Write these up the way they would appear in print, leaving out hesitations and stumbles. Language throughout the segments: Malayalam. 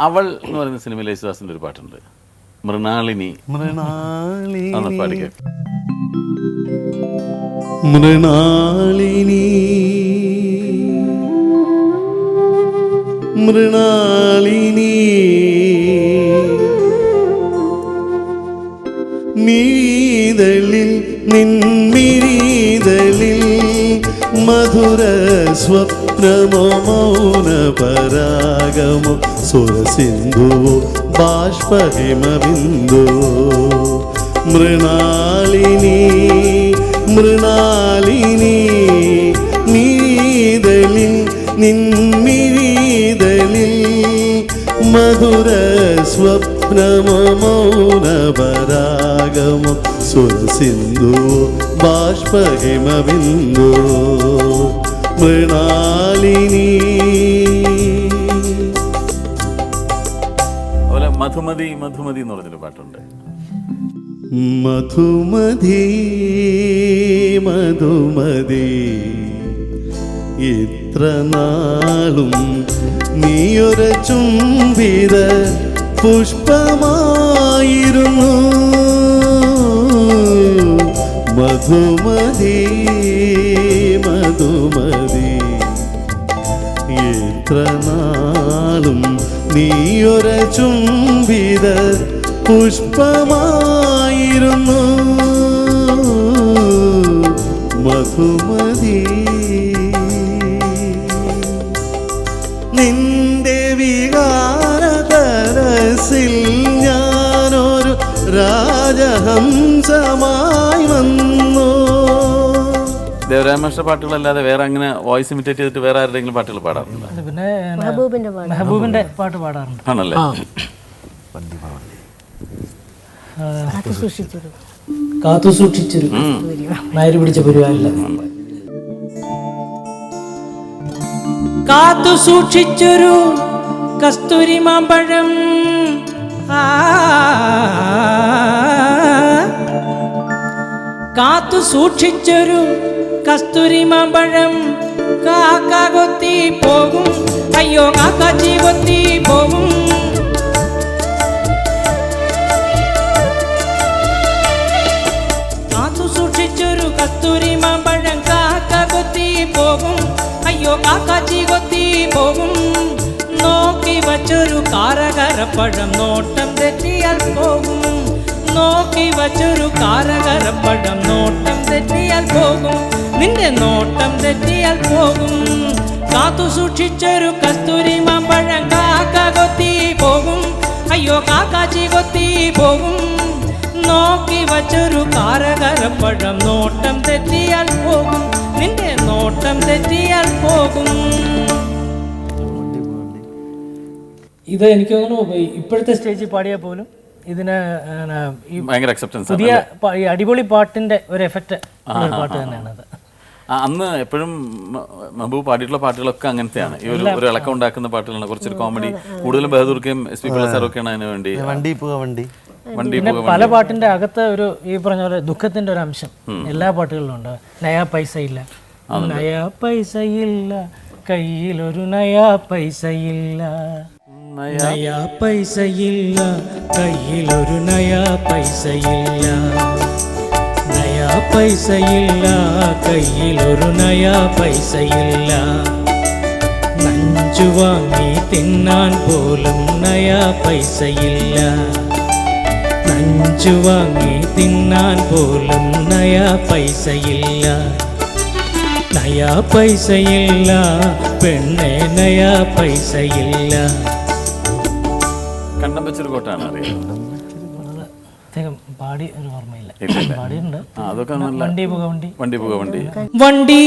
അവൾ എന്ന് പറയുന്ന സിനിമയിൽ യേശുദാസിന്റെ ഒരു പാട്ടുണ്ട്, മൃണാളിനി. ഒന്ന് പാടിക്കേ. മൃണാളിനി മൃണാളിനി മീതളിൽ നിൻമിരീതളിൽ മധുര സ്വപ്നമോ മൗന പരാഗമോ സുരസിന്ധുവോ ബാഷ്പഹിമബിന്ദുവോ മൃണാളിനി മൃണാളിനി മീതളിൽ നിൻമിരീതളിൽ മധുര സ്വപ്നമോ മൗന പരാഗമോ സുരസിന്ധുവോ ബാഷ്പഹിമബിന്ദുവോ മൃണാളിനി. അതുപോലെ മധുമതി മധുമതി എന്ന് പറഞ്ഞൊരു പാട്ടുണ്ട്. മധുമതി മധുമതി ഇത്ര നാളും നീയൊരു ചുംബിത പുഷ്പമായിരുന്നു. മധുമതി മധുമതി ഇത്ര നാളും നീയൊരു ചുംബിത പുഷ്പമായിരുന്നു. മധുമതി നിന്റെ വികാരതരസിൽ ഞാനൊരു രാജഹംസമായി വന്നു. ദേവരാമേശ്വര പാട്ടുകളല്ലാതെ വേറെ അങ്ങനെ വോയിസ് ഇമിറ്റേറ്റ് ചെയ്തിട്ട് വേറെ ആരുടെയെങ്കിലും പാട്ടുകൾ പാടാറുണ്ട്? പിന്നെ മെഹബൂബിന്റെ പാട്ട് പാടാറുണ്ട്. ആണല്ലേ? കാത്തു സൂക്ഷിച്ചൊരു നായര് പിടിച്ച പുരുവാനില്ല. കാത്തു സൂക്ഷിച്ചൊരു കസ്തൂരി മാമ്പഴം, കാത്തു സൂക്ഷിച്ചൊരു കസ്തൂരി മാമ്പഴം കാക്ക കൊത്തി പോകും, അയ്യോ കാക്കാച്ചി കൊത്തി പോകും. കാത്തു സൂക്ഷിച്ചൊരു കസ്തൂരി മാമ്പഴം കാക്ക കൊത്തി പോകും, അയ്യോ കാക്കാച്ചി കൊത്തി പോകും. നോക്കി വച്ചൊരു കാരകരപ്പഴം നോട്ടം തെറ്റിയാൽ പോകും, നോക്കി വച്ചൊരു കാരകരപ്പഴം നോട്ടം തെറ്റിയാൽ പോകും, നിന്റെ നോട്ടം തെറ്റിയാൽ പോകും. കാത്തു സൂക്ഷിച്ചൊരു കസ്തൂരി മാമ്പഴം കാക്ക കൊത്തി പോകും, അയ്യോ കാക്കാച്ചി കൊത്തി പോകും. നോക്കി വച്ചൊരു കാരകരപ്പഴം നോട്ടം തെറ്റിയാൽ പോകും, നിന്റെ നോട്ടം തെറ്റിയാൽ പോകും. ഇത് എനിക്ക് തോന്നുന്നു ഇപ്പോഴത്തെ സ്റ്റേജിൽ പാടിയാൽ പോലും ഇതിന് ഭയങ്കര അക്സെപ്റ്റൻസ്. പുതിയ അടിപൊളി പാട്ടിന്റെ ഒരു എഫക്റ്റ് പാട്ട് തന്നെയാണത്. അന്ന് എപ്പോഴും മഹബൂബ് പാടിയിട്ടുള്ള പാട്ടുകളൊക്കെ അങ്ങനത്തെയാണ്. ഈ ഒരു ഇളക്കം ഉണ്ടാക്കുന്ന പാട്ടുകളാണ്, കുറച്ചൊരു കോമഡി. കൂടുതലും ബഹദൂർക്കയും എസ് പി പിള്ളസാറൊക്കെയാണ് അതിന് വേണ്ടി. പിന്നെ പല പാട്ടിന്റെ അകത്ത് ഒരു ഈ പറഞ്ഞ പോലെ ദുഃഖത്തിന്റെ ഒരു അംശം എല്ലാ പാട്ടുകളിലും ഉണ്ട്. നയാ പൈസ ഇല്ല, നയാ പൈസ ഇല്ല, കയ്യിലൊരു നയാ പൈസ ഇല്ല, നയാ പൈസ ഇല്ല, കയ്യിലൊരു നയാ പൈസ ഇല്ല, നയാ പൈസ ഇല്ല, കയ്യിലൊരു നയാ പൈസ ഇല്ല, നഞ്ചു വാങ്ങി തിന്നാൻ പോലും നയാ പൈസ ഇല്ല, നഞ്ചു വാങ്ങി തിന്നാൻ പോലും നയാ പൈസ ഇല്ല, നയാ പൈസ ഇല്ല, പെണ്ണെ നയാ പൈസ ഇല്ല. കണ്ടം വെച്ചൊരു കോട്ടാണ് അറിയാം. പാടി ഒരു ഓർമ്മയില്ല, പാടിയിട്ടുണ്ട്. അതൊക്കെ നല്ല വണ്ടി പുകവണ്ടി, വണ്ടി പുകവണ്ടി, വണ്ടി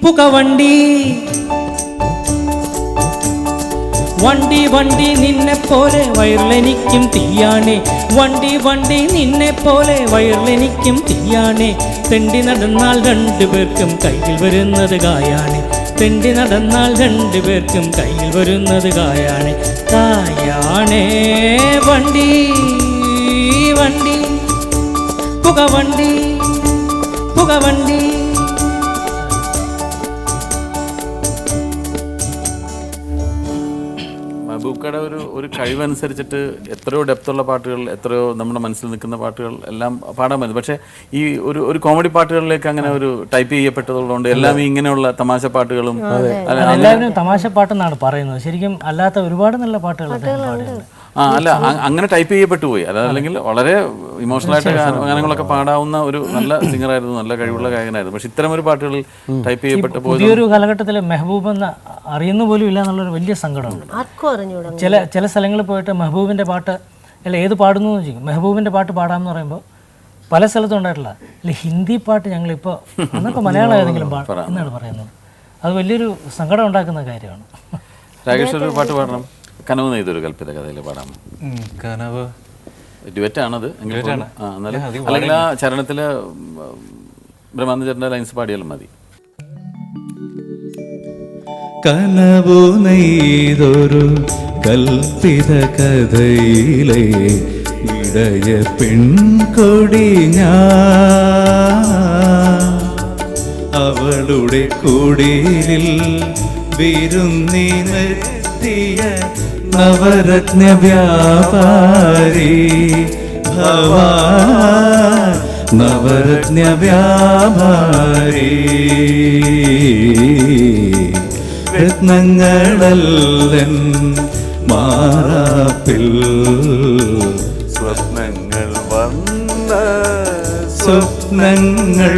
പുകവണ്ടി, വണ്ടി വണ്ടി നിന്നെ പോലെ വയറിലെനിക്കും തീയാണേ, വണ്ടി വണ്ടി നിന്നെ പോലെ വയറിലെനിക്കും തീയാണേ, തെണ്ടി നടന്നാൽ രണ്ടുപേർക്കും കയ്യിൽ വരുന്നത് കായാണ്, തെണ്ടി നടന്നാൽ രണ്ടുപേർക്കും കയ്യിൽ വരുന്നത് കായാണ്, കായാണേ വണ്ടി വണ്ടി പുകവണ്ടി പുകവണ്ടി. മെഹബൂബക്കയുടെ ഒരു കഴിവനുസരിച്ചിട്ട് എത്രയോ ഡെപ്തുള്ള പാട്ടുകൾ, എത്രയോ നമ്മുടെ മനസ്സിൽ നിൽക്കുന്ന പാട്ടുകൾ എല്ലാം പാടാൻ പറ്റും. പക്ഷേ ഈ ഒരു കോമഡി പാട്ടുകളിലേക്ക് അങ്ങനെ ഒരു ടൈപ്പ് ചെയ്യപ്പെട്ടതുകൊണ്ട് എല്ലാം ഇങ്ങനെയുള്ള തമാശ പാട്ടുകളും എല്ലാവരും തമാശ പാട്ടെന്നാണ് പറയുന്നത്. ശരിക്കും അല്ലാത്ത ഒരുപാട് നല്ല പാട്ടുകൾ പാടുന്നുണ്ട്. അല്ല അങ്ങനെ ടൈപ്പ് ചെയ്യപ്പെട്ടു പോയി. അതല്ലെങ്കിൽ വളരെ ഇമോഷണലായിട്ട് ഗാനങ്ങളൊക്കെ പാടാവുന്ന ഒരു നല്ല സിംഗറായിരുന്നു, നല്ല കഴിവുള്ള ഗായകനായിരുന്നു. പക്ഷെ ഇത്തരം ഒരു പാട്ടുകളിൽ ടൈപ്പ് ചെയ്യപ്പെട്ടു പോയി. പുതിയൊരു കാലഘട്ടത്തിൽ മെഹബൂബ് എന്ന് അറിയുന്ന പോലും ഇല്ല എന്നുള്ളൊരു വലിയ സങ്കടമുണ്ട്. ചില സ്ഥലങ്ങളിൽ പോയിട്ട് മെഹബൂബിൻ്റെ പാട്ട് അല്ല ഏത് പാടുന്നു എന്ന് ചോദിക്കും. മെഹബൂബിൻ്റെ പാട്ട് പാടാമെന്ന് പറയുമ്പോൾ പല സ്ഥലത്തും ഉണ്ടായിട്ടില്ല. അല്ല ഹിന്ദി പാട്ട് ഞങ്ങളിപ്പോൾ എന്നൊക്കെ മലയാളം ഏതെങ്കിലും എന്നാണ് പറയുന്നത്. അത് വലിയൊരു സങ്കടം ഉണ്ടാക്കുന്ന കാര്യമാണ്. രാകേഷ് ഒരു പാട്ട് പാടണം. കനവ് നെയ്തൊരു കൽപ്പിത കഥയിൽ പാടാമോ? കനവ് ഡ്യുവറ്റാണത്. അല്ലെങ്കിൽ ആ ചരണത്തില് ബ്രഹ്മാനന്ദന്റെ ലൈൻസ് പാടിയാലും മതി. കനവു നെയ്തൊരു കൽപ്പിത കഥയിലെ ഇടയ പെൺകൊടി ഞാൻ, അവളുടെ കുടിലിൽ വിരുന്നിനെത്തിയ നവരത്ന വ്യാപാരി ഭവാ, നവരത്ന വ്യാപാരി. രത്നങ്ങളല്ലൻ മാറാപ്പിൽ സ്വപ്നങ്ങൾ വന്ന സ്വപ്നങ്ങൾ